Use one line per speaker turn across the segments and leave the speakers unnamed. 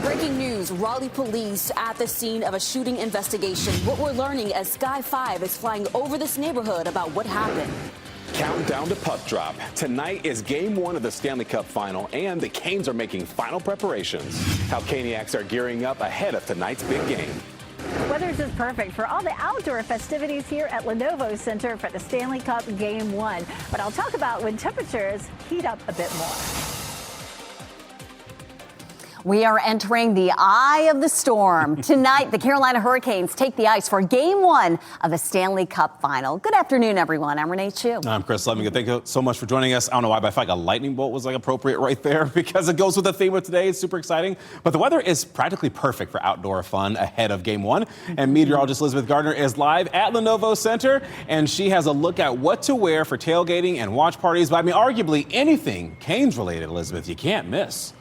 Breaking news, Raleigh police at the scene of a shooting investigation. What we're learning as Sky 5 is flying over this neighborhood about what happened.
Countdown to puck drop. Tonight is game one of the Stanley Cup final, and the Canes are making final preparations. How Caniacs are gearing up ahead of tonight's big game.
Weather's just perfect for all the outdoor festivities here at Lenovo Center for the Stanley Cup Game 1. But I'll talk about when temperatures heat up a bit more.
We are entering the eye of the storm. Tonight, the Carolina Hurricanes take the ice for Game 1 of the Stanley Cup Final. Good afternoon, everyone. I'm Renee Chu.
I'm Chris Levin. Thank you so much for joining us. I don't know why, but I feel like a lightning bolt was appropriate right there because it goes with the theme of today. It's super exciting. But the weather is practically perfect for outdoor fun ahead of Game 1. And meteorologist Elizabeth Gardner is live at Lenovo Center, and she has a look at what to wear for tailgating and watch parties. But I mean, arguably anything Canes related, Elizabeth, you can't miss.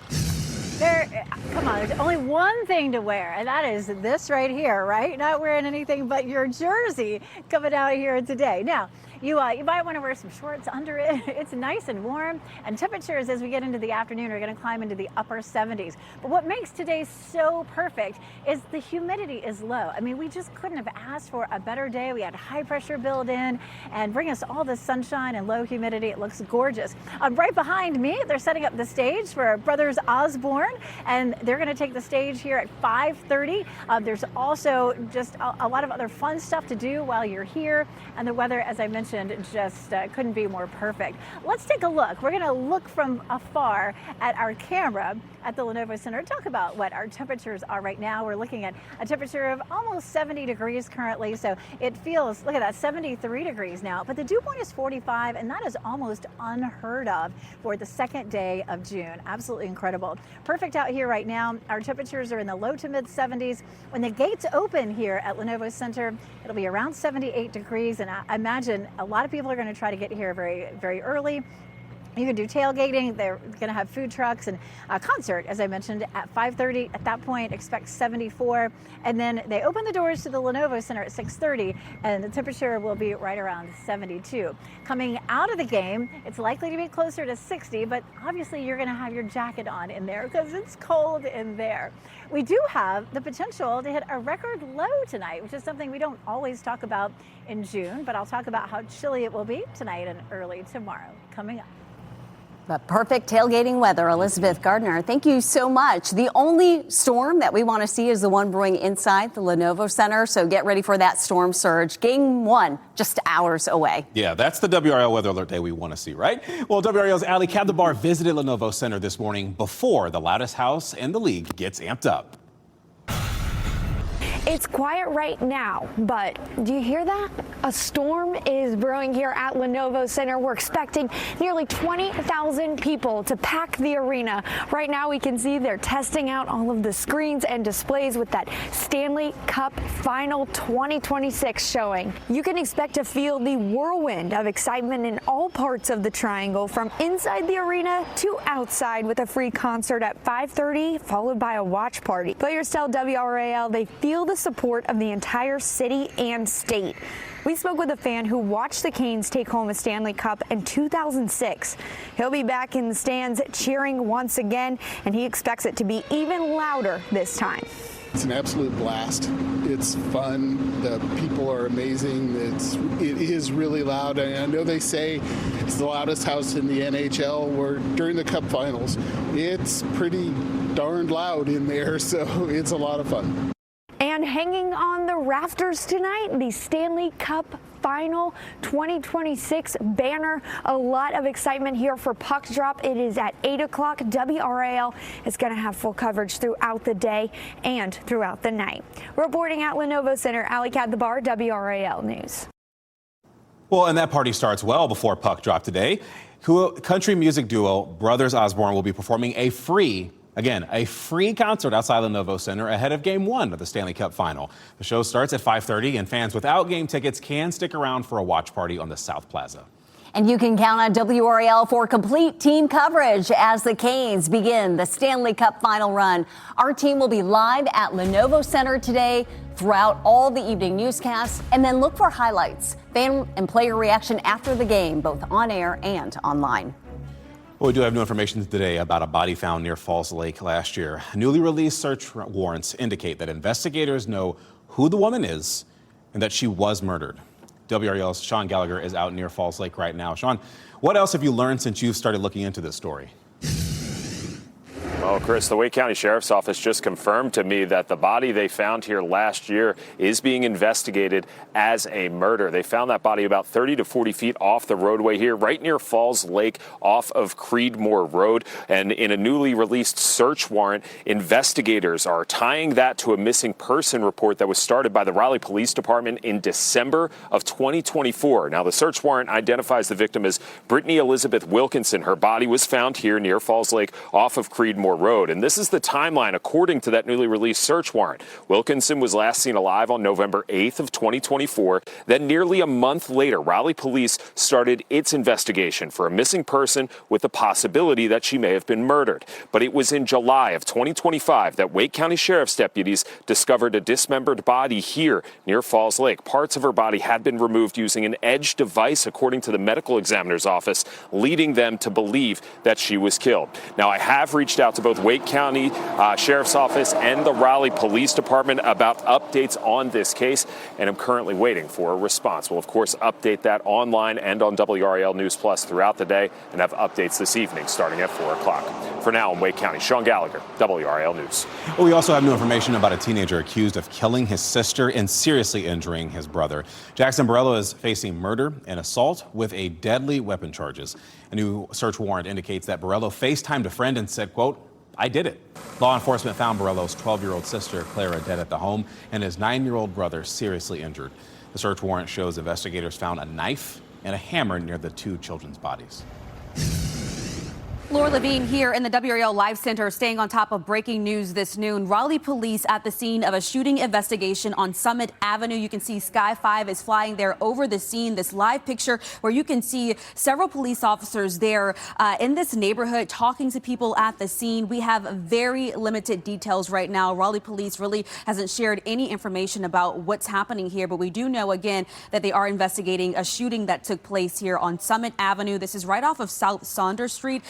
Come on, there's only one thing to wear, and that is this right here, right? Not wearing anything but your jersey coming out here today. Now, you might want to wear some shorts under it. It's nice and warm, and temperatures as we get into the afternoon are going to climb into the upper 70s. But what makes today so perfect is the humidity is low. I mean, we just couldn't have asked for a better day. We had high pressure built in and bring us all this sunshine and low humidity. It looks gorgeous. Right behind me, they're setting up the stage for Brothers Osborne, and they're going to take the stage here at 5:30. There's also just a lot of other fun stuff to do while you're here, and the weather, as I mentioned, just couldn't be more perfect. Let's take a look. We're going to look from afar at our camera at the Lenovo Center, talk about what our temperatures are right now. We're looking at a temperature of almost 70 degrees currently, so it feels, look at that, 73 degrees now, but the dew point is 45, and that is almost unheard of for the second day of June. Absolutely incredible. Perfect out here right now. Our temperatures are in the low to mid 70s. When the gates open here at Lenovo Center, it'll be around 78 degrees, and I imagine a lot of people are going to try to get here very, very early. You can do tailgating. They're going to have food trucks and a concert, as I mentioned, at 5:30. At that point, expect 74. And then they open the doors to the Lenovo Center at 6:30, and the temperature will be right around 72. Coming out of the game, it's likely to be closer to 60, but obviously you're going to have your jacket on in there because it's cold in there. We do have the potential to hit a record low tonight, which is something we don't always talk about in June, but I'll talk about how chilly it will be tonight and early tomorrow coming up.
But perfect tailgating weather. Elizabeth Gardner, thank you so much. The only storm that we want to see is the one brewing inside the Lenovo Center, so get ready for that storm surge. Game 1 just hours away.
Yeah, that's the WRAL weather alert day we want to see, right? Well, WRAL's Ali Kadlabar visited Lenovo Center this morning before the loudest house in the league gets amped up.
It's quiet right now, but do you hear that? A storm is brewing here at Lenovo Center. We're expecting nearly 20,000 people to pack the arena. Right now we can see they're testing out all of the screens and displays with that Stanley Cup Final 2026 showing. You can expect to feel the whirlwind of excitement in all parts of the triangle, from inside the arena to outside, with a free concert at 5:30 followed by a watch party. Players tell WRAL they feel the support of the entire city and state. We spoke with a fan who watched the Canes take home a Stanley Cup in 2006. He'll be back in the stands cheering once again, and he expects it to be even louder this time.
It's an absolute blast. It's fun. The people are amazing. It is really loud. I know they say it's the loudest house in the NHL. We're during the Cup Finals. It's pretty darned loud in there, so it's a lot of fun.
And hanging on the rafters tonight, the Stanley Cup Final 2026 banner. A lot of excitement here for puck drop. It is at 8 o'clock. WRAL is going to have full coverage throughout the day and throughout the night. Reporting at Lenovo Center, Ali Kadlabar, WRAL News.
Well, and that party starts well before puck drop today. Country music duo Brothers Osborne will be performing a free concert outside Lenovo Center ahead of Game 1 of the Stanley Cup Final. The show starts at 5:30, and fans without game tickets can stick around for a watch party on the South Plaza.
And you can count on WRAL for complete team coverage as the Canes begin the Stanley Cup Final run. Our team will be live at Lenovo Center today throughout all the evening newscasts, and then look for highlights, fan and player reaction after the game, both on air and online.
Well, we do have new information today about a body found near Falls Lake last year. Newly released search warrants indicate that investigators know who the woman is and that she was murdered. WRAL's Sean Gallagher is out near Falls Lake right now. Sean, what else have you learned since you've started looking into this story?
Well, Chris, the Wake County Sheriff's Office just confirmed to me that the body they found here last year is being investigated as a murder. They found that body about 30 to 40 feet off the roadway here, right near Falls Lake off of Creedmoor Road. And in a newly released search warrant, investigators are tying that to a missing person report that was started by the Raleigh Police Department in December of 2024. Now, the search warrant identifies the victim as Brittany Elizabeth Wilkinson. Her body was found here near Falls Lake off of Creedmoor Road. And this is the timeline according to that newly released search warrant. Wilkinson was last seen alive on November 8th of 2024. Then nearly a month later, Raleigh police started its investigation for a missing person with the possibility that she may have been murdered. But it was in July of 2025 that Wake County Sheriff's deputies discovered a dismembered body here near Falls Lake. Parts of her body had been removed using an edge device, according to the medical examiner's office, leading them to believe that she was killed. Now, I have reached out to both Wake County Sheriff's Office and the Raleigh Police Department about updates on this case, and I'm currently waiting for a response. We'll, of course, update that online and on WRAL News Plus throughout the day and have updates this evening starting at 4 o'clock. For now, in Wake County, Sean Gallagher, WRAL News.
Well, we also have new information about a teenager accused of killing his sister and seriously injuring his brother. Jackson Borrello is facing murder and assault with a deadly weapon charges. A new search warrant indicates that Borrello FaceTimed a friend and said, quote, "I did it." Law enforcement found Borrello's 12-year-old sister, Clara, dead at the home and his 9-year-old brother seriously injured. The search warrant shows investigators found a knife and a hammer near the two children's bodies.
Laura Levine here in the WRAL Live Center, staying on top of breaking news this noon. Raleigh police at the scene of a shooting investigation on Summit Avenue. You can see Sky 5 is flying there over the scene. This live picture where you can see several police officers there in this neighborhood talking to people at the scene. We have very limited details right now. Raleigh police really hasn't shared any information about what's happening here, but we do know again that they are investigating a shooting that took place here on Summit Avenue. This is right off of South Saunders Street.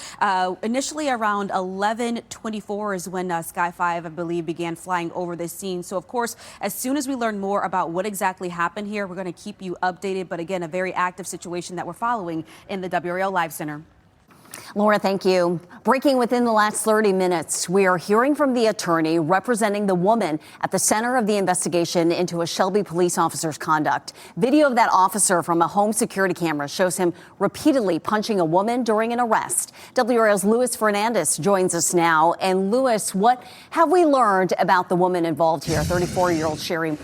Initially around 11:24 is when Sky 5, I believe, began flying over this scene. So, of course, as soon as we learn more about what exactly happened here, we're going to keep you updated. But again, a very active situation that we're following in the WRAL Live Center.
Laura, thank you. Breaking within the last 30 minutes, we are hearing from the attorney representing the woman at the center of the investigation into a Shelby police officer's conduct. Video of that officer from a home security camera shows him repeatedly punching a woman during an arrest. WRAL's Luis Fernandez joins us now. And Luis, what have we learned about the woman involved here, 34-year-old Sherry?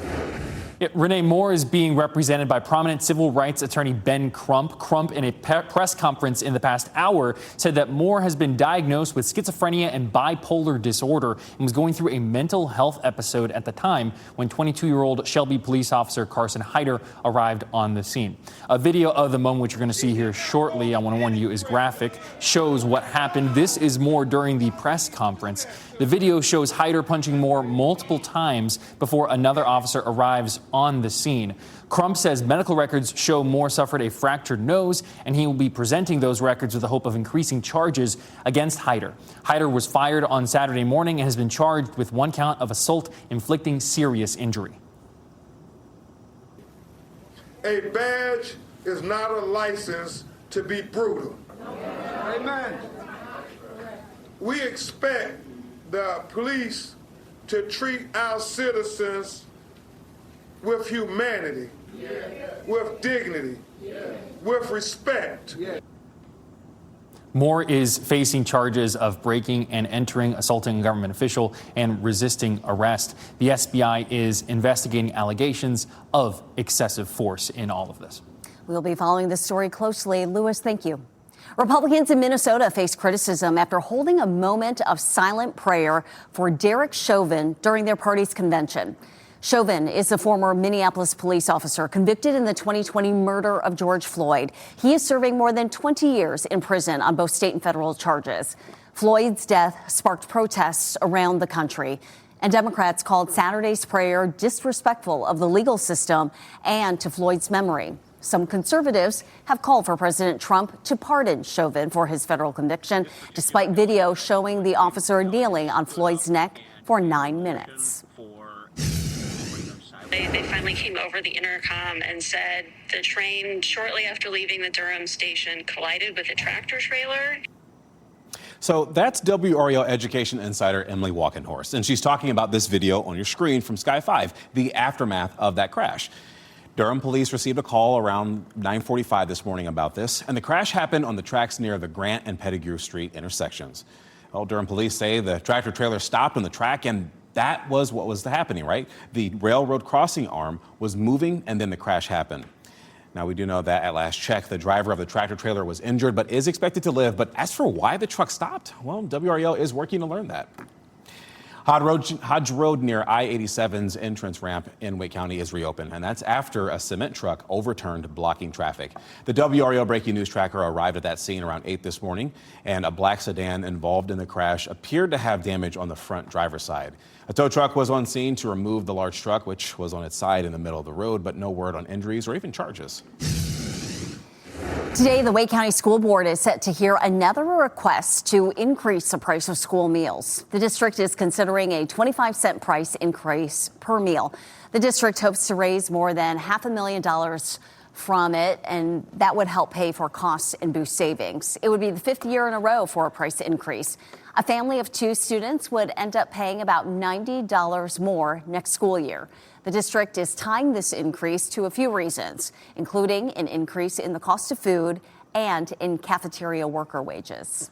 Renee Moore is being represented by prominent civil rights attorney Ben Crump. Crump, in a press conference in the past hour, said that Moore has been diagnosed with schizophrenia and bipolar disorder and was going through a mental health episode at the time when 22-year-old Shelby police officer Carson Hyder arrived on the scene. A video of the moment, which you're going to see here shortly, I want to warn you, is graphic, shows what happened. This is Moore during the press conference. The video shows Hyder punching Moore multiple times before another officer arrives on the scene. Crump says medical records show Moore suffered a fractured nose, and he will be presenting those records with the hope of increasing charges against Hyder. Hyder was fired on Saturday morning and has been charged with 1 count of assault inflicting serious injury.
A badge is not a license to be brutal. Amen. We expect the police to treat our citizens with humanity, with dignity, with respect.
Moore is facing charges of breaking and entering, assaulting a government official, and resisting arrest. The FBI is investigating allegations of excessive force in all of this.
We'll be following this story closely. Luis, thank you. Republicans in Minnesota face criticism after holding a moment of silent prayer for Derek Chauvin during their party's convention. Chauvin is a former Minneapolis police officer convicted in the 2020 murder of George Floyd. He is serving more than 20 years in prison on both state and federal charges. Floyd's death sparked protests around the country, and Democrats called Saturday's prayer disrespectful of the legal system and to Floyd's memory. Some conservatives have called for President Trump to pardon Chauvin for his federal conviction, despite video showing the officer kneeling on Floyd's neck for 9 minutes.
They finally came over the intercom and said the train, shortly after leaving the Durham station, collided with a tractor trailer.
So that's WRAL education insider Emily Walkenhorst, and she's talking about this video on your screen from Sky 5, the aftermath of that crash. Durham police received a call around 9:45 this morning about this, and the crash happened on the tracks near the Grant and Pettigrew Street intersections. Well, Durham police say the tractor trailer stopped on the track, and that was what was happening, right? The railroad crossing arm was moving, and then the crash happened. Now, we do know that at last check, the driver of the tractor trailer was injured but is expected to live. But as for why the truck stopped, well, WRAL is working to learn that. Hodge Road near I-87's entrance ramp in Wake County is reopened, and that's after a cement truck overturned, blocking traffic. The WRAL breaking news tracker arrived at that scene around 8 this morning, and a black sedan involved in the crash appeared to have damage on the front driver's side. A tow truck was on scene to remove the large truck, which was on its side in the middle of the road, but no word on injuries or even charges.
Today, the Wake County School Board is set to hear another request to increase the price of school meals. The district is considering a 25-cent price increase per meal. The district hopes to raise more than $500,000 from it, and that would help pay for costs and boost savings. It would be the 5th year in a row for a price increase. A family of 2 students would end up paying about $90 more next school year. The district is tying this increase to a few reasons, including an increase in the cost of food and in cafeteria worker wages.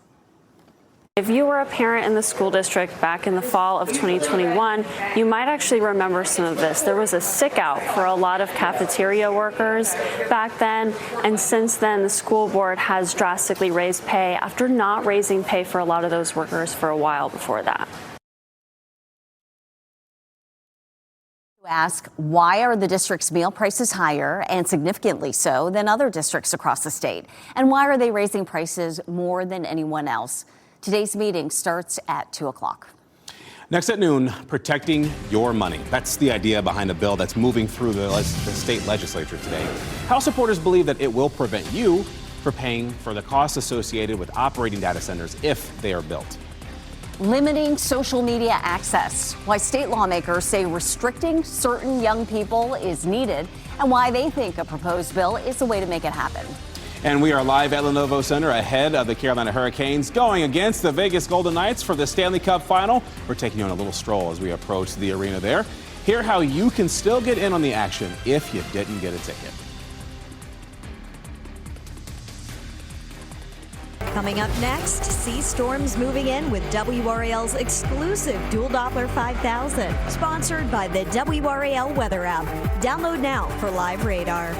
If you were a parent in the school district back in the fall of 2021, you might actually remember some of this. There was a sick out for a lot of cafeteria workers back then, and since then the school board has drastically raised pay after not raising pay for a lot of those workers for a while before that.
Ask, why are the district's meal prices higher, and significantly so, than other districts across the state? And why are they raising prices more than anyone else? Today's meeting starts at 2 o'clock.
Next at noon, protecting your money. That's the idea behind a bill that's moving through the state legislature today. House supporters believe that it will prevent you from paying for the costs associated with operating data centers if they are built.
Limiting social media access, why state lawmakers say restricting certain young people is needed, and why they think a proposed bill is the way to make it happen.
And we are live at Lenovo Center ahead of the Carolina Hurricanes going against the Vegas Golden Knights for the Stanley Cup Final. We're taking you on a little stroll as we approach the arena there. Hear how you can still get in on the action if you didn't get a ticket.
Coming up next, see storms moving in with WRAL's exclusive Dual Doppler 5000, sponsored by the WRAL Weather app. Download now for live radar.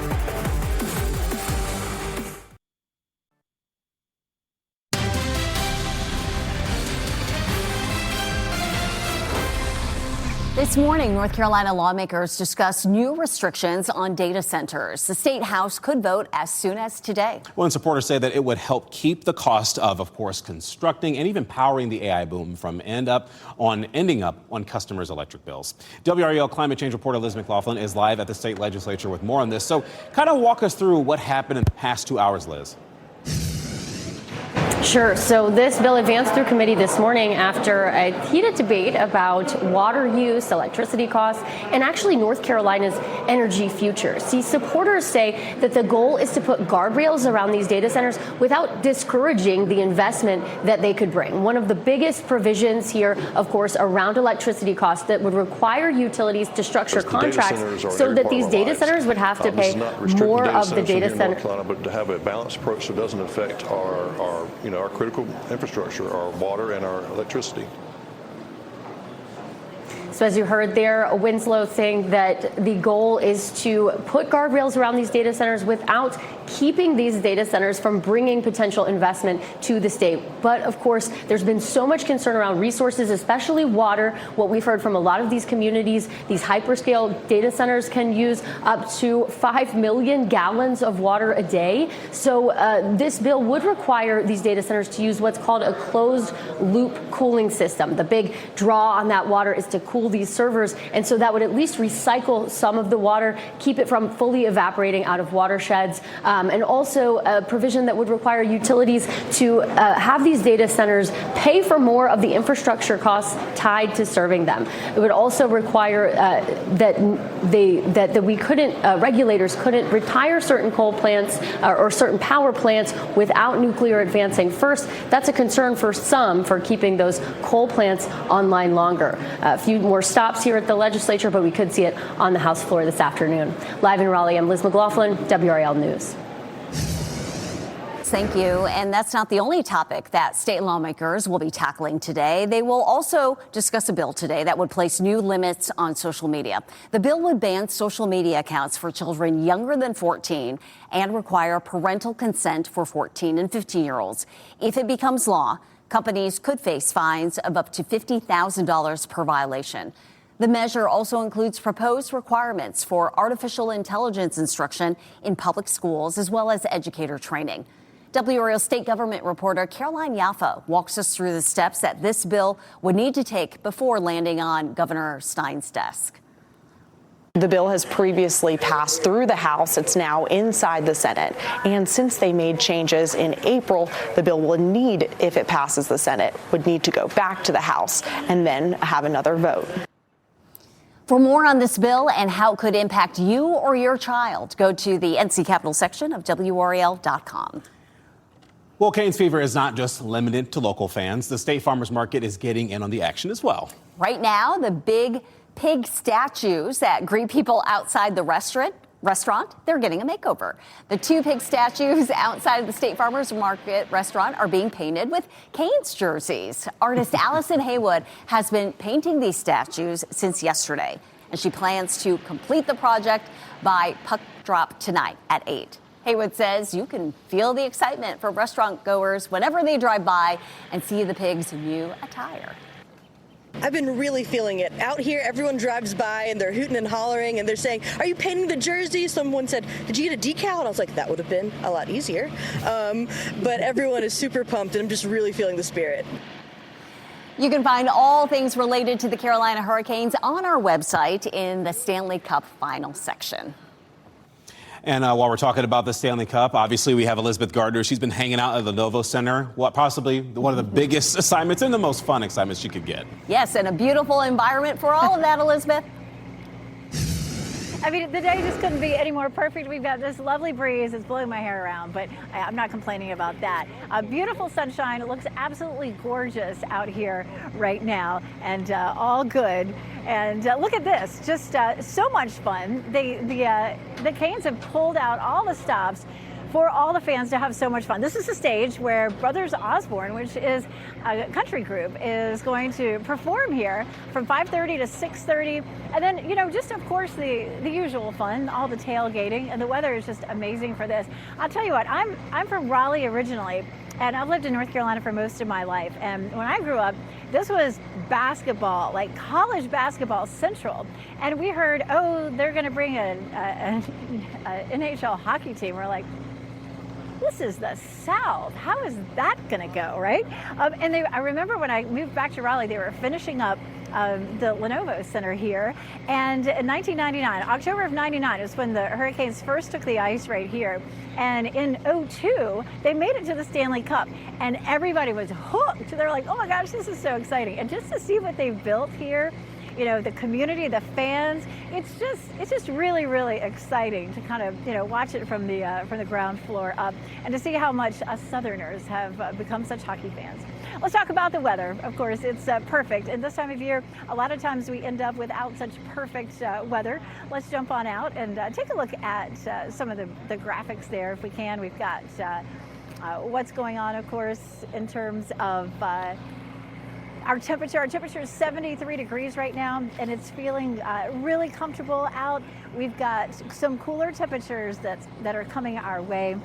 This morning, North Carolina lawmakers discussed new restrictions on data centers. The state house could vote as soon as today.
Well, and supporters say that it would help keep the cost of course, constructing and even powering the AI boom from ending up on customers' electric bills. WRAL climate change reporter Liz McLaughlin is live at the state legislature with more on this. So kind of walk us through what happened in the past 2 hours, Liz.
Sure. So this bill advanced through committee this morning after a heated debate about water use, electricity costs, and actually North Carolina's energy future. See, supporters say that the goal is to put guardrails around these data centers without discouraging the investment that they could bring. One of the biggest provisions here, of course, around electricity costs that would require utilities to structure contracts so that these data centers would have to pay more of the data center.
But to have a balanced approach so it doesn't affect our critical infrastructure, our water and our electricity.
So as you heard there, Winslow saying that the goal is to put guardrails around these data centers without keeping these data centers from bringing potential investment to the state. But of course, there's been so much concern around resources, especially water. What we've heard from a lot of these communities, these hyperscale data centers can use up to 5 million gallons of water a day. So this bill would require these data centers to use what's called a closed loop cooling system. The big draw on that water is to cool cool these servers. And so that would at least recycle some of the water, keep it from fully evaporating out of watersheds, and also a provision that would require utilities to have these data centers pay for more of the infrastructure costs tied to serving them. It would also require that we couldn't, regulators couldn't retire certain coal plants or certain power plants without nuclear advancing first. That's a concern for some for keeping those coal plants online longer. A few more stops here at the legislature, but we could see it on the House floor this afternoon. Live in Raleigh, I'm Liz McLaughlin, WRAL News.
Thank you. And that's not the only topic that state lawmakers will be tackling today. They will also discuss a bill today that would place new limits on social media. The bill would ban social media accounts for children younger than 14 and require parental consent for 14 and 15-year-olds. If it becomes law, companies could face fines of up to $50,000 per violation. The measure also includes proposed requirements for artificial intelligence instruction in public schools, as well as educator training. WRAL state government reporter Caroline Yaffa walks us through the steps that this bill would need to take before landing on Governor Stein's desk.
The bill has previously passed through the House. It's now inside the Senate. And since they made changes in April, the bill will need, if it passes the Senate, would need to go back to the House and then have another vote.
For more on this bill and how it could impact you or your child, go to the NC Capitol section of WRAL.com.
Well, Canes fever is not just limited to local fans. The State Farmers Market is getting in on the action as well.
Right now, the big pig statues that greet people outside the restaurant, they're getting a makeover. The two pig statues outside of the State Farmers Market restaurant are being painted with Canes jerseys. Artist Allison Haywood has been painting these statues since yesterday, and she plans to complete the project by puck drop tonight at 8. Haywood says you can feel the excitement for restaurant goers whenever they drive by and see the pigs' new attire.
I've been really feeling it. Out here, everyone drives by and they're hooting and hollering and they're saying, "Are you painting the jersey?" Someone said, "Did you get a decal?" And I was like, that would have been a lot easier. But everyone is super pumped and I'm just really feeling the spirit.
You can find all things related to the Carolina Hurricanes on our website in the Stanley Cup Final section.
And while we're talking about the Stanley Cup, obviously we have Elizabeth Gardner. She's been hanging out at the Lenovo Center. Possibly one of the biggest assignments and the most fun assignments she could get.
Yes, and a beautiful environment for all of that, Elizabeth.
I mean, the day just couldn't be any more perfect. We've got this lovely breeze. It's blowing my hair around, but I'm not complaining about that. Beautiful sunshine. It looks absolutely gorgeous out here right now, and all good. And look at this, just so much fun. The Canes have pulled out all the stops for all the fans to have so much fun. This is the stage where Brothers Osborne, which is a country group, is going to perform here from 5:30 to 6:30. And then, you know, just of course the usual fun, all the tailgating, and the weather is just amazing for this. I'll tell you what, I'm from Raleigh originally, and I've lived in North Carolina for most of my life. And when I grew up, this was basketball, like college basketball central. And we heard, oh, they're going to bring an NHL hockey team. We're like, this is the South. How is that going to go, right? I remember when I moved back to Raleigh, they were finishing up the Lenovo Center here. And in 1999, October of 99 is when the Hurricanes first took the ice right here. And in 2002, they made it to the Stanley Cup. And everybody was hooked. They're like, oh my gosh, this is so exciting. And just to see what they've built here, you know, the community, the fans, it's just really, really exciting to kind of, you know, watch it from the ground floor up and to see how much us Southerners have become such hockey fans. Let's talk about the weather. Of course, it's perfect. And this time of year, a lot of times we end up without such perfect weather. Let's jump on out and take a look at some of the graphics there if we can. We've got what's going on, of course, in terms of our temperature is 73 degrees right now, and it's feeling really comfortable out. We've got some cooler temperatures that are coming our way.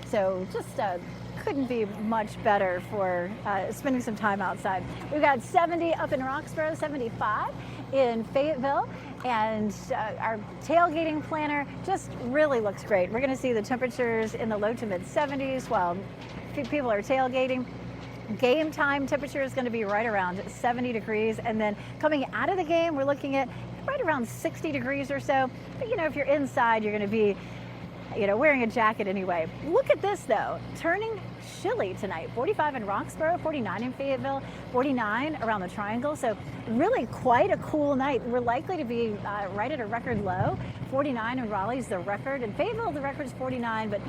So just couldn't be much better for spending some time outside. We've got 70 up in Roxborough, 75 in Fayetteville, and our tailgating planner just really looks great. We're going to see the temperatures in the low to mid 70s while people are tailgating. game time temperature is going to be right around 70 degrees. And then coming out of the game, we're looking at right around 60 degrees or so. But, if you're inside, you're going to be, wearing a jacket anyway. Look at this, though. Turning chilly tonight. 45 in Roxborough, 49 in Fayetteville, 49 around the Triangle. So really quite a cool night. We're likely to be right at a record low. 49 in Raleigh's the record. In Fayetteville, the record is 49, but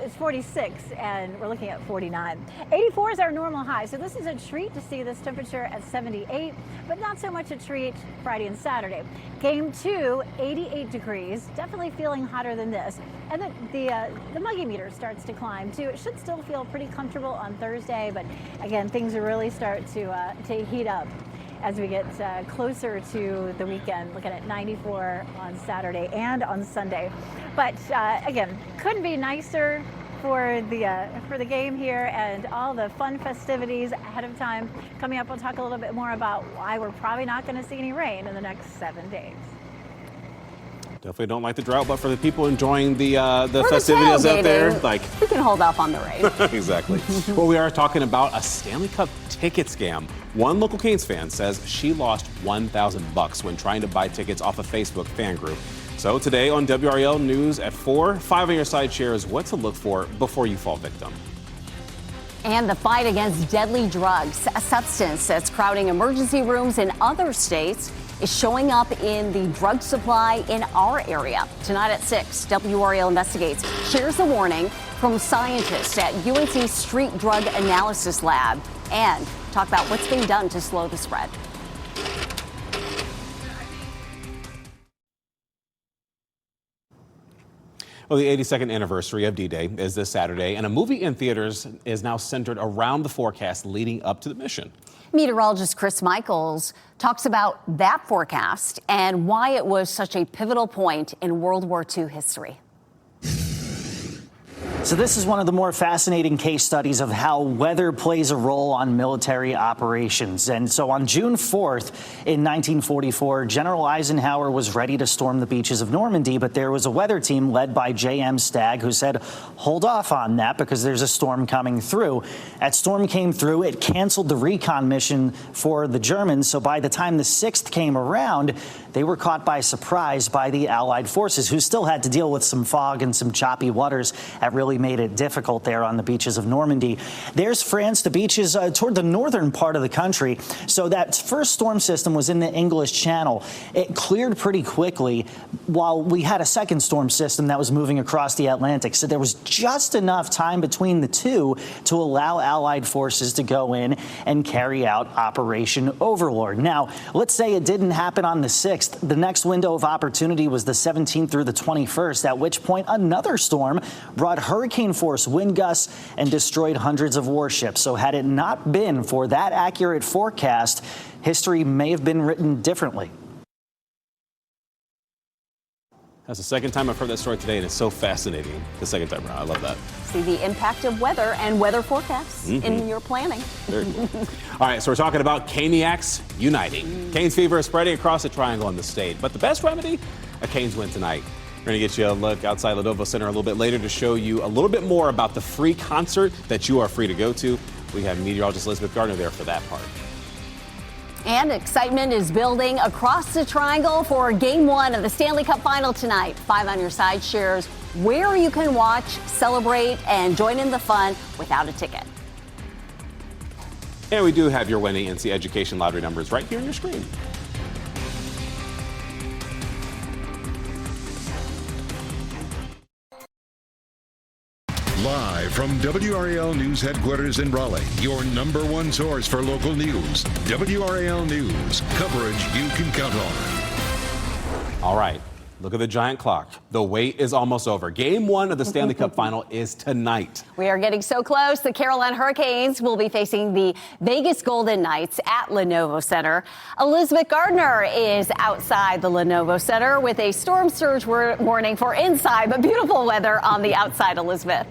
it's 46, and we're looking at 49. 84 is our normal high. So this is a treat to see this temperature at 78, but not so much a treat Friday and Saturday. Game 2, 88 degrees. Definitely feeling hotter than this. And then the muggy meter starts to climb too. It should still feel pretty comfortable on Thursday, but again, things really start to heat up as we get closer to the weekend, looking at 94 on Saturday and on Sunday. But again, couldn't be nicer for the game here and all the fun festivities ahead of time. Coming up, we'll talk a little bit more about why we're probably not going to see any rain in the next 7 days.
Definitely don't like the drought, but for the people enjoying the festivities out there,
we can hold off on the rain.
Exactly. Well, we are talking about a Stanley Cup ticket scam. One local Canes fan says she lost $1,000 when trying to buy tickets off a Facebook fan group. So today on WRAL News at 4, 5 on your side shares what to look for before you fall victim.
And the fight against deadly drugs, a substance that's crowding emergency rooms in other states, is showing up in the drug supply in our area. Tonight at 6, WRAL Investigates shares a warning from scientists at UNC Street Drug Analysis Lab and talk about what's being done to slow the spread.
Well, the 82nd anniversary of D-Day is this Saturday, and a movie in theaters is now centered around the forecast leading up to the mission.
Meteorologist Chris Michaels talks about that forecast and why it was such a pivotal point in World War II history.
So this is one of the more fascinating case studies of how weather plays a role on military operations. And so on June 4th in 1944, General Eisenhower was ready to storm the beaches of Normandy, but there was a weather team led by J.M. Stagg who said, hold off on that because there's a storm coming through. That storm came through. It canceled the recon mission for the Germans. So by the time the 6th came around, they were caught by surprise by the Allied forces, who still had to deal with some fog and some choppy waters that really made it difficult there on the beaches of Normandy. There's France, the beaches toward the northern part of the country. So that first storm system was in the English Channel. It cleared pretty quickly while we had a second storm system that was moving across the Atlantic. So there was just enough time between the two to allow Allied forces to go in and carry out Operation Overlord. Now, let's say it didn't happen on the 6th. The next window of opportunity was the 17th through the 21st, at which point another storm brought hurricane force wind gusts and destroyed hundreds of warships. So had it not been for that accurate forecast, history may have been written differently.
That's the second time I've heard that story today, and it's so fascinating the second time around. I love that.
See the impact of weather and weather forecasts in your planning.
Very cool. All right, so we're talking about Caniacs uniting. Canes fever is spreading across the Triangle in the state, but the best remedy? A Canes win tonight. We're going to get you a look outside Lenovo Center a little bit later to show you a little bit more about the free concert that you are free to go to. We have meteorologist Elizabeth Gardner there for that part.
And excitement is building across the Triangle for Game 1 of the Stanley Cup Final tonight. 5 on your side shares where you can watch, celebrate, and join in the fun without a ticket.
And we do have your winning NC Education Lottery numbers right here on your screen.
Live from WRAL News headquarters in Raleigh, your number one source for local news. WRAL News, coverage you can count on.
All right, look at the giant clock. The wait is almost over. Game 1 of the Stanley Cup Final is tonight.
We are getting so close. The Carolina Hurricanes will be facing the Vegas Golden Knights at Lenovo Center. Elizabeth Gardner is outside the Lenovo Center with a storm surge warning for inside, but beautiful weather on the outside. Elizabeth.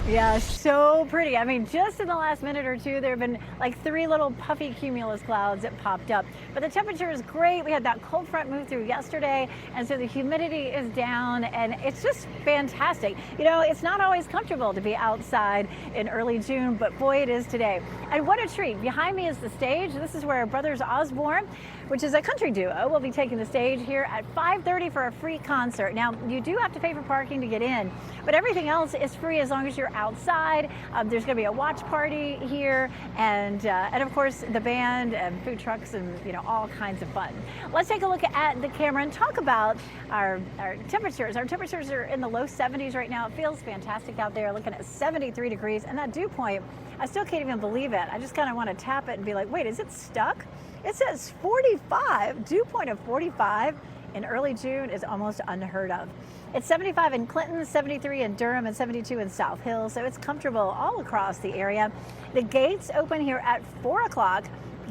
Yeah, so pretty. I mean, just in the last minute or two, there have been like 3 little puffy cumulus clouds that popped up. But the temperature is great. We had that cold front move through yesterday, and so the humidity is down, and it's just fantastic. You know, it's not always comfortable to be outside in early June, but boy, it is today. And what a treat. Behind me is the stage. This is where Brothers Osborne, which is a country duo, will be taking the stage here at 5:30 for a free concert. Now, you do have to pay for parking to get in, but everything else is free as long as you're outside. There's going to be a watch party here, and of course the band and food trucks and all kinds of fun. Let's take a look at the camera and talk about our temperatures. Our temperatures are in the low 70s right now. It feels fantastic out there, looking at 73 degrees, and that dew point, I still can't even believe it. I just kind of want to tap it and be like, wait, is it stuck? It says 45, dew point of 45 in early June is almost unheard of. It's 75 in Clinton, 73 in Durham, and 72 in South Hill, so it's comfortable all across the area. The gates open here at 4 o'clock.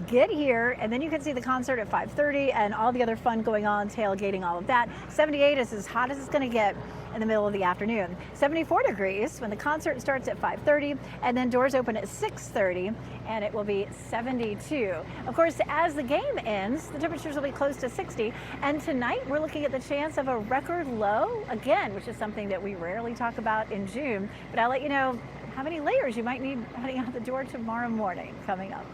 Get here, and then you can see the concert at 5:30 and all the other fun going on, tailgating, all of that. 78 is as hot as it's going to get in the middle of the afternoon. 74 degrees when the concert starts at 5:30, and then doors open at 6:30, and it will be 72. Of course, as the game ends, the temperatures will be close to 60, and tonight we're looking at the chance of a record low, again, which is something that we rarely talk about in June, but I'll let you know how many layers you might need heading out the door tomorrow morning coming up.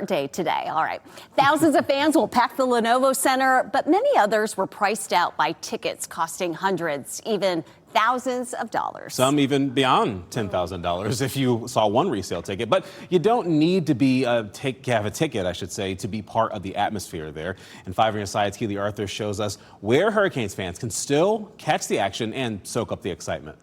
Day today. All right. Thousands of fans will pack the Lenovo Center, but many others were priced out by tickets costing hundreds, even thousands of dollars.
Some even beyond $10,000 if you saw one resale ticket. But you don't need to be have a ticket, I should say, to be part of the atmosphere there. And 5 on your side's Keely Arthur shows us where Hurricanes fans can still catch the action and soak up the excitement.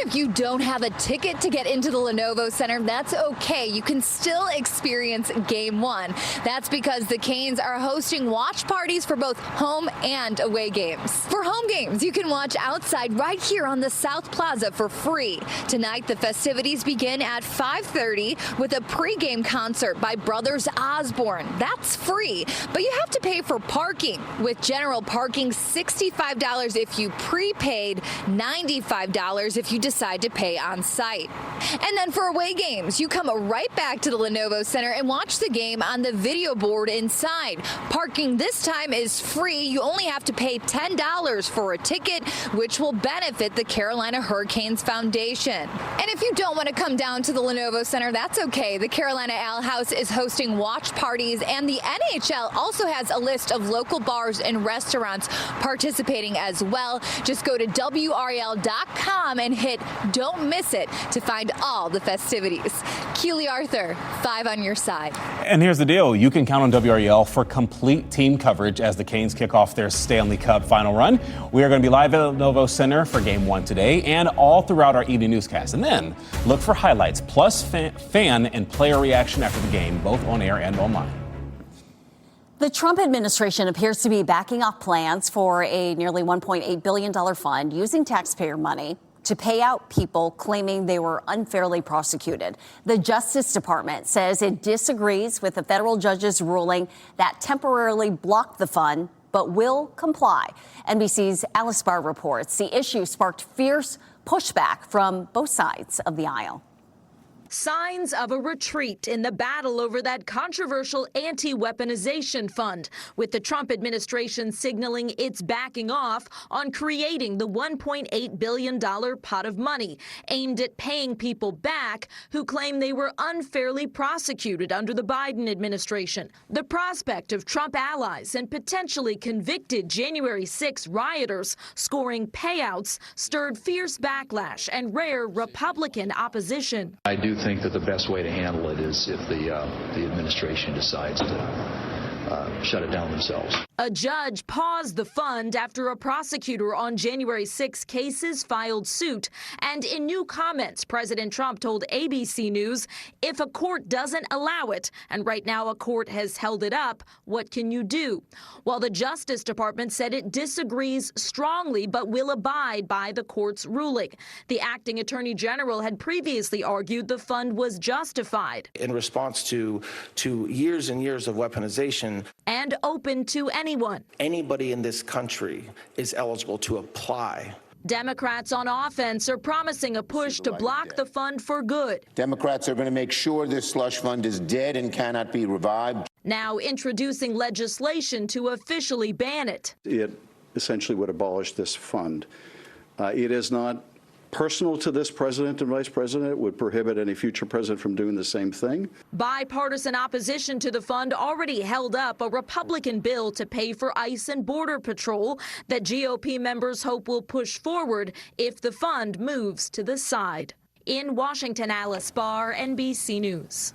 If you don't have a ticket to get into the Lenovo Center, that's okay. You can still experience Game 1. That's because the Canes are hosting watch parties for both home and away games. For home games, you can watch outside right here on the South Plaza for free. Tonight, the festivities begin at 5:30 with a pregame concert by Brothers Osborne. That's free, but you have to pay for parking. With general parking, $65 if you prepaid, $95 if you decide to pay on site. And then for away games, you come right back to the Lenovo Center and watch the game on the video board inside. Parking this time is free. You only have to pay $10 for a ticket, which will benefit the Carolina Hurricanes Foundation. And if you don't want to come down to the Lenovo Center, that's okay. The Carolina Ale House is hosting watch parties, and the NHL also has a list of local bars and restaurants participating as well. Just go to WRAL.com and hit Don't Miss It to find all the festivities. Keely Arthur, 5 on your side.
And here's the deal. You can count on WRAL for complete team coverage as the Canes kick off their Stanley Cup final run. We are going to be live at Lenovo Center for Game 1 today and all throughout our evening newscast. And then look for highlights plus fan and player reaction after the game, both on air and online.
The Trump administration appears to be backing off plans for a nearly $1.8 billion fund using taxpayer money to pay out people claiming they were unfairly prosecuted. The Justice Department says it disagrees with the federal judge's ruling that temporarily blocked the fund, but will comply. NBC's Alice Barr reports the issue sparked fierce pushback from both sides of the aisle.
Signs of a retreat in the battle over that controversial anti-weaponization fund, with the Trump administration signaling it's backing off on creating the $1.8 billion pot of money aimed at paying people back who claim they were unfairly prosecuted under the Biden administration. The prospect of Trump allies and potentially convicted January 6 rioters scoring payouts stirred fierce backlash and rare Republican opposition.
I do think that the best way to handle it is if the administration decides to
shut it down themselves.
A judge paused the fund after a prosecutor on January 6 cases filed suit. And in new comments, President Trump told ABC News, if a court doesn't allow it, and right now a court has held it up, what can you do? While the Justice Department said it disagrees strongly but will abide by the court's ruling. The acting attorney general had previously argued the fund was justified.
In response to years and years of weaponization.
And open to anyone.
Anybody in this country is eligible to apply.
Democrats on offense are promising a push to block the fund for good.
Democrats are going to make sure this slush fund is dead and cannot be revived.
Now introducing legislation to officially ban it.
It essentially would abolish this fund. It is not personal to this president and vice president. It would prohibit any future president from doing the same thing.
Bipartisan opposition to the fund already held up a Republican bill to pay for ICE and Border Patrol that GOP members hope will push forward if the fund moves to the side. In Washington, Alice Barr, NBC News.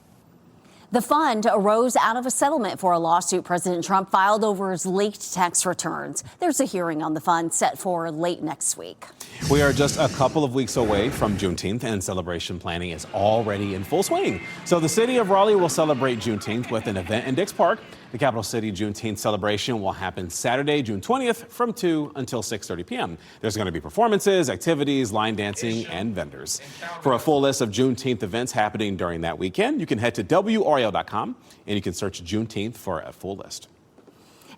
The fund arose out of a settlement for a lawsuit President Trump filed over his leaked tax returns. There's a hearing on the fund set for late next week.
We are just a couple of weeks away from Juneteenth, and celebration planning is already in full swing. So the city of Raleigh will celebrate Juneteenth with an event in Dix Park. The Capital City Juneteenth celebration will happen Saturday, June 20th from 2 until 6:30 p.m. There's going to be performances, activities, line dancing, and vendors. For a full list of Juneteenth events happening during that weekend, you can head to WRAL.com and you can search Juneteenth for a full list.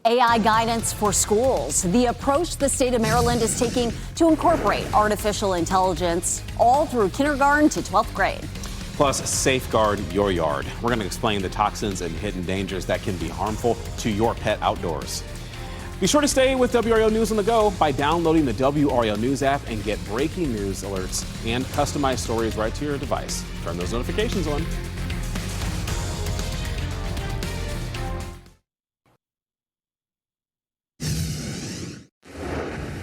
AI guidance for schools. The approach the state of Maryland is taking to incorporate artificial intelligence all through kindergarten to 12th grade.
Plus, safeguard your yard. We're going to explain the toxins and hidden dangers that can be harmful to your pet outdoors. Be sure to stay with WRAL News on the go by downloading the WRAL News app and get breaking news alerts and customized stories right to your device. Turn those notifications on.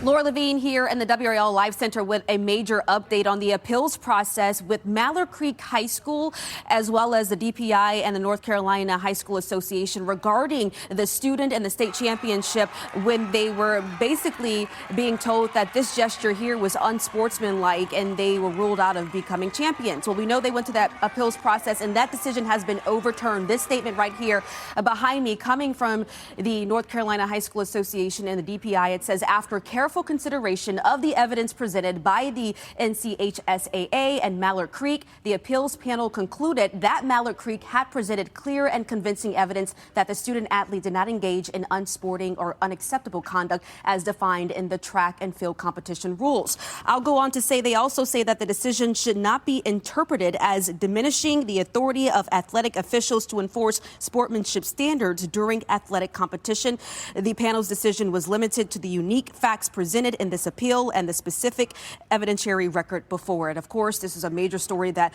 Laura Levine here in the WRAL Live Center with a major update on the appeals process with Mallard Creek High School, as well as the DPI and the North Carolina High School Association regarding the student and the state championship, when they were basically being told that this gesture here was unsportsmanlike and they were ruled out of becoming champions. Well, we know they went to that appeals process and that decision has been overturned. This statement right here behind me coming from the North Carolina High School Association and the DPI, it says, after careful consideration of the evidence presented by the NCHSAA and Mallard Creek, the appeals panel concluded that Mallard Creek had presented clear and convincing evidence that the student athlete did not engage in unsporting or unacceptable conduct as defined in the track and field competition rules. I'll go on to say they also say that the decision should not be interpreted as diminishing the authority of athletic officials to enforce sportsmanship standards during athletic competition. The panel's decision was limited to the unique facts presented in this appeal and the specific evidentiary record before it. Of course, this is a major story that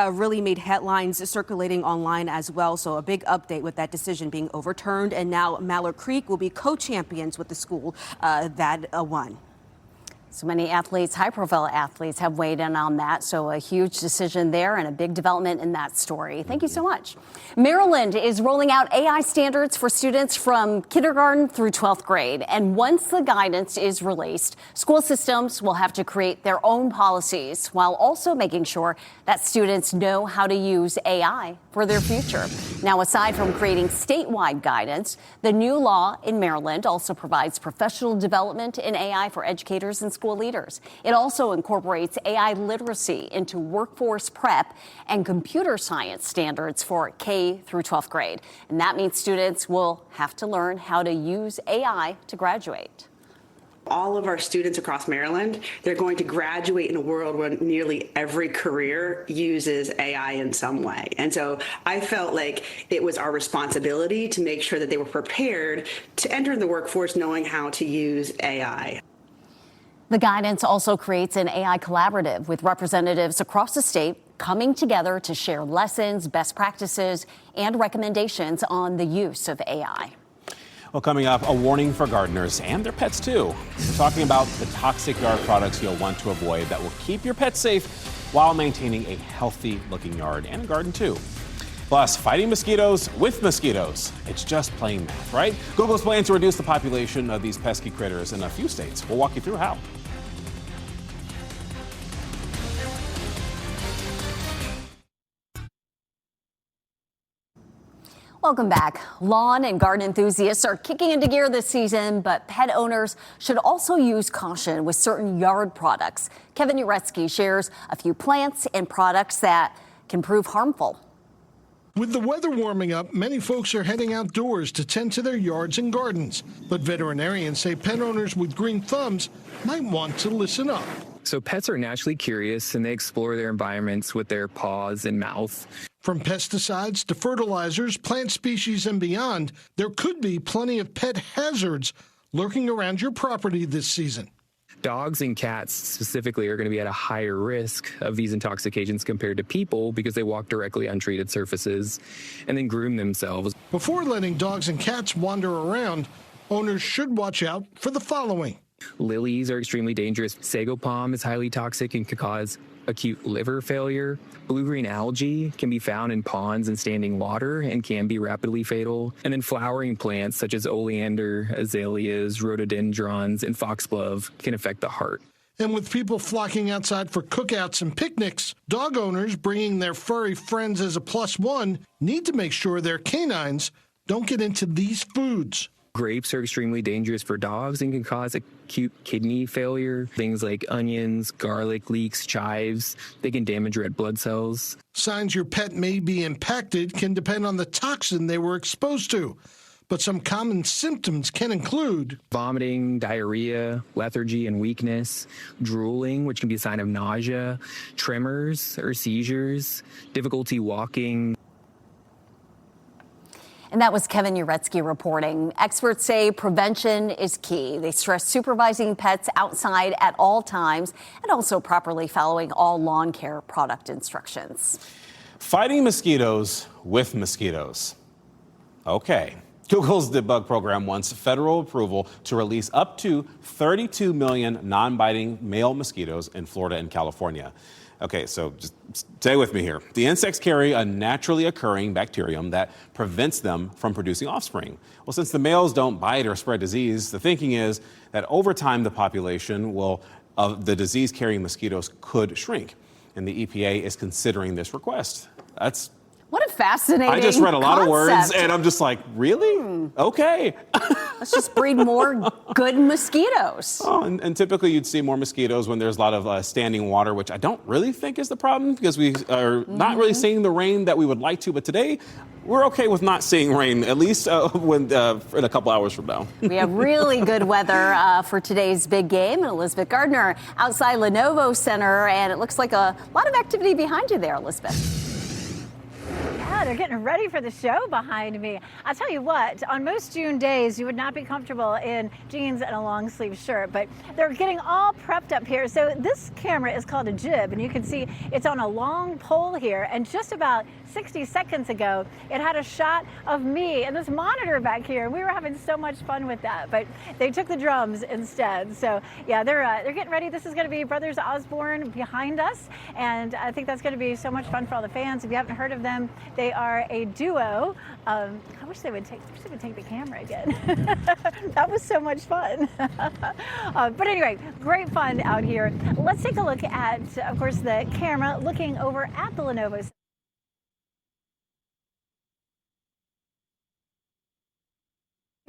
really made headlines circulating online as well. So a big update with that decision being overturned. And now Mallard Creek will be co-champions with the school that won.
So many athletes, high-profile athletes, have weighed in on that. So a huge decision there and a big development in that story. Thank you so much. Maryland is rolling out AI standards for students from kindergarten through 12th grade. And once the guidance is released, school systems will have to create their own policies while also making sure that students know how to use AI for their future. Now, aside from creating statewide guidance, the new law in Maryland also provides professional development in AI for educators and school leaders. It also incorporates AI literacy into workforce prep and computer science standards for K through 12th grade. And that means students will have to learn how to use AI to graduate.
All of our students across Maryland, they're going to graduate in a world where nearly every career uses AI in some way. And so I felt like it was our responsibility to make sure that they were prepared to enter the workforce knowing how to use AI.
The guidance also creates an AI collaborative with representatives across the state coming together to share lessons, best practices, and recommendations on the use of AI.
Well, coming up, a warning for gardeners and their pets, too. We're talking about the toxic yard products you'll want to avoid that will keep your pets safe while maintaining a healthy-looking yard and garden, too. Plus, fighting mosquitoes with mosquitoes. It's just plain math, right? Google's plan to reduce the population of these pesky critters in a few states. We'll walk you through how.
Welcome back. Lawn and garden enthusiasts are kicking into gear this season, but pet owners should also use caution with certain yard products. Kevin Uretsky shares a few plants and products that can prove harmful.
With the weather warming up, many folks are heading outdoors to tend to their yards and gardens. But veterinarians say pet owners with green thumbs might want to listen up.
So pets are naturally curious and they explore their environments with their paws and mouth.
From pesticides to fertilizers, plant species, and beyond, there could be plenty of pet hazards lurking around your property this season.
Dogs and cats specifically are going to be at a higher risk of these intoxications compared to people because they walk directly on treated surfaces and then groom themselves.
Before letting dogs and cats wander around, owners should watch out for the following.
Lilies are extremely dangerous. Sago palm is highly toxic and can cause acute liver failure. Blue-green algae can be found in ponds and standing water and can be rapidly fatal. And then flowering plants such as oleander, azaleas, rhododendrons, and foxglove can affect the heart.
And with people flocking outside for cookouts and picnics, dog owners bringing their furry friends as a plus one need to make sure their canines don't get into these foods.
Grapes are extremely dangerous for dogs and can cause acute kidney failure. Things like onions, garlic, leeks, chives, they can damage red blood cells.
Signs your pet may be impacted can depend on the toxin they were exposed to. But some common symptoms can include
vomiting, diarrhea, lethargy and weakness, drooling, which can be a sign of nausea, tremors or seizures, difficulty walking.
And that was Kevin Uretsky reporting. Experts say prevention is key. They stress supervising pets outside at all times and also properly following all lawn care product instructions.
Fighting mosquitoes with mosquitoes. Okay. Google's debug program wants federal approval to release up to 32 million non-biting male mosquitoes in Florida and California. Okay, so just stay with me here. The insects carry a naturally occurring bacterium that prevents them from producing offspring. Well, since the males don't bite or spread disease, the thinking is that over time the population of the disease-carrying mosquitoes could shrink. And the EPA is considering this request.
What a fascinating
I just read a lot of words,
concept.
and I'm just like, really? Okay.
Let's just breed more good mosquitoes.
Oh, and typically you'd see more mosquitoes when there's a lot of standing water, which I don't really think is the problem because we are not really seeing the rain that we would like to. But today, we're okay with not seeing rain, at least in a couple hours from now.
We have really good weather for today's big game. Elizabeth Gardner outside Lenovo Center, and it looks like a lot of activity behind you there, Elizabeth.
Yeah, they're getting ready for the show behind me. I'll tell you what, on most June days, you would not be comfortable in jeans and a long sleeve shirt, but they're getting all prepped up here. So this camera is called a jib, and you can see it's on a long pole here. And just about 60 seconds ago, it had a shot of me and this monitor back here. We were having so much fun with that, but they took the drums instead. So yeah, they're getting ready. This is going to be Brothers Osborne behind us, and I think that's going to be so much fun for all the fans. If you haven't heard of them, they are a duo. I wish they would take the camera again. That was so much fun. But anyway, great fun out here. Let's take a look at, of course, the camera looking over at the Lenovo.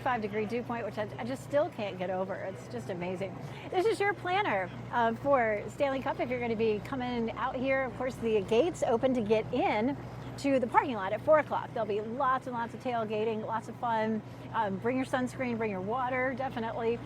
5-degree dew point, which I just still can't get over. It's just amazing. This is your planner for Stanley Cup. If you're going to be coming out here, of course, the gates open to get in to the parking lot at 4 o'clock. There'll be lots and lots of tailgating, lots of fun. Bring your sunscreen, bring your water, definitely.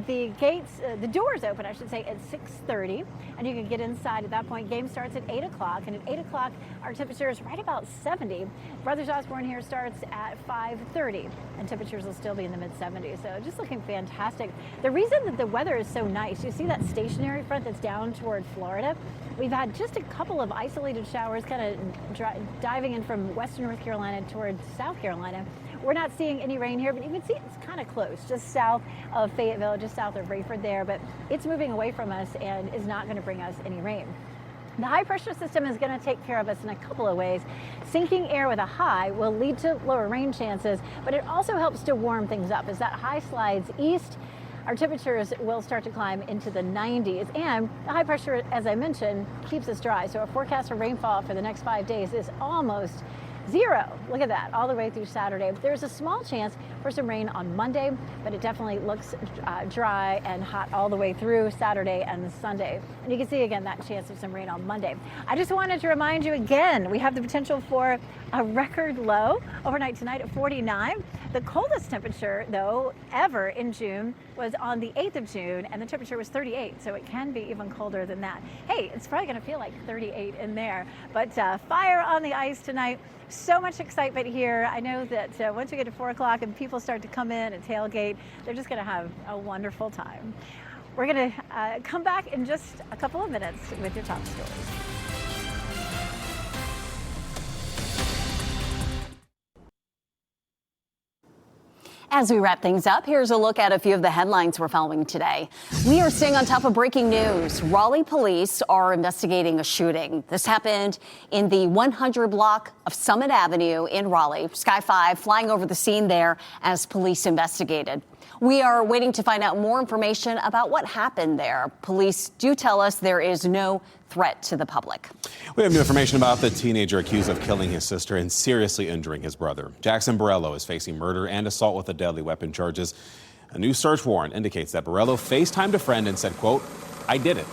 The gates, the doors open, I should say, at 6:30, and you can get inside at that point. Game starts at 8 o'clock, and at 8 o'clock, our temperature is right about 70. Brothers Osborne here starts at 5:30, and temperatures will still be in the mid-70s, so just looking fantastic. The reason that the weather is so nice, you see that stationary front that's down toward Florida? We've had just a couple of isolated showers kind of diving in from western North Carolina towards South Carolina. We're not seeing any rain here, but you can see it's kind of close, just south of Fayetteville, just south of Rayford there, but it's moving away from us and is not going to bring us any rain. The high pressure system is going to take care of us in a couple of ways. Sinking air with a high will lead to lower rain chances, but it also helps to warm things up. As that high slides east, our temperatures will start to climb into the 90s. And the high pressure, as I mentioned, keeps us dry. So our forecast for rainfall for the next 5 days is almost zero. Look at that, all the way through Saturday. There's a small chance for some rain on Monday, but it definitely looks dry and hot all the way through Saturday and Sunday. And you can see again that chance of some rain on Monday. I just wanted to remind you again, we have the potential for a record low overnight tonight at 49. The coldest temperature, though, ever in June was on the 8th of June, and the temperature was 38, so it can be even colder than that. Hey, it's probably going to feel like 38 in there, but fire on the ice tonight. So much excitement here. I know that once we get to 4 o'clock and people start to come in and tailgate, they're just going to have a wonderful time. We're going to come back in just a couple of minutes with your top stories.
As we wrap things up, here's a look at a few of the headlines we're following today. We are staying on top of breaking news. Raleigh police are investigating a shooting. This happened in the 100 block of Summit Avenue in Raleigh. Sky 5 flying over the scene there as police investigated. We are waiting to find out more information about what happened there. Police do tell us there is no threat to the public.
We have new information about the teenager accused of killing his sister and seriously injuring his brother. Jackson Borrello is facing murder and assault with a deadly weapon charges. A new search warrant indicates that Borrello FaceTimed a friend and said, quote, "I did it."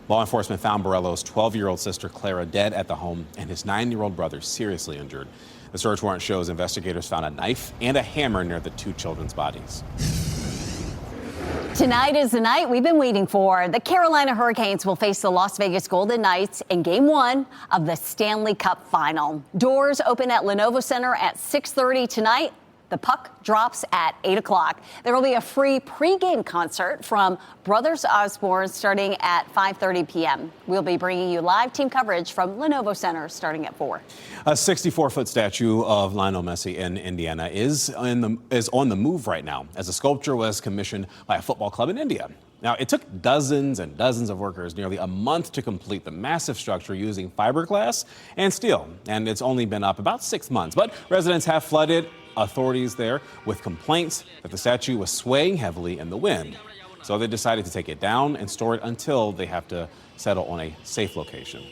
Law enforcement found Borrello's 12-year-old sister Clara dead at the home and his 9-year-old brother seriously injured. The search warrant shows investigators found a knife and a hammer near the two children's bodies.
Tonight is the night we've been waiting for. The Carolina Hurricanes will face the Las Vegas Golden Knights in Game 1 of the Stanley Cup Final. Doors open at Lenovo Center at 6:30 tonight. The puck drops at 8 o'clock. There will be a free pregame concert from Brothers Osborne starting at 5:30 p.m. We'll be bringing you live team coverage from Lenovo Center starting at 4.
A 64-foot statue of Lionel Messi in Indiana is on the move right now, as the sculpture was commissioned by a football club in India. Now, it took dozens and dozens of workers nearly a month to complete the massive structure using fiberglass and steel, and it's only been up about 6 months. But residents have flooded authorities there with complaints that the statue was swaying heavily in the wind. So they decided to take it down and store it until they have to settle on a safe location.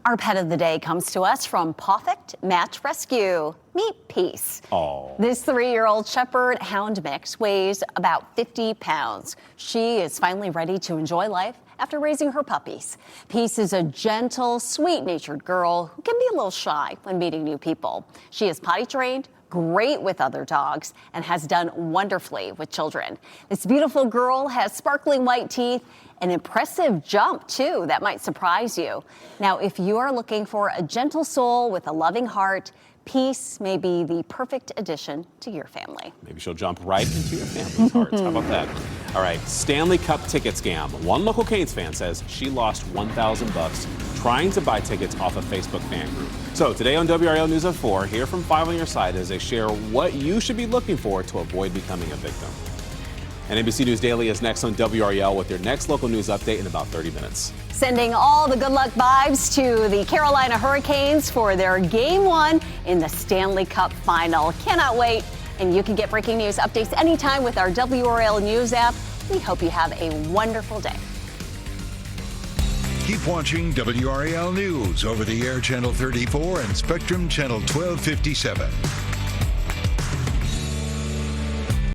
Our pet of the day comes to us from Perfect Match Rescue. Meet Peace.
Oh.
This 3-year-old shepherd hound mix weighs about 50 pounds. She is finally ready to enjoy life after raising her puppies. Peace is a gentle, sweet-natured girl who can be a little shy when meeting new people. She is potty trained, great with other dogs, and has done wonderfully with children. This beautiful girl has sparkling white teeth, an impressive jump, too, that might surprise you. Now, if you are looking for a gentle soul with a loving heart, Peace may be the perfect addition to your family.
Maybe she'll jump right into your family's hearts. How about that? All right, Stanley Cup ticket scam. One local Canes fan says she lost $1,000 trying to buy tickets off a Facebook fan group. So today on WRAL News at 4, here from 5 on your side as they share what you should be looking for to avoid becoming a victim. And NBC News Daily is next on WRAL with your next local news update in about 30 minutes.
Sending all the good luck vibes to the Carolina Hurricanes for their Game 1 in the Stanley Cup Final. Cannot wait. And you can get breaking news updates anytime with our WRAL News app. We hope you have a wonderful day.
Keep watching WRAL News over the air Channel 34 and Spectrum Channel 1257.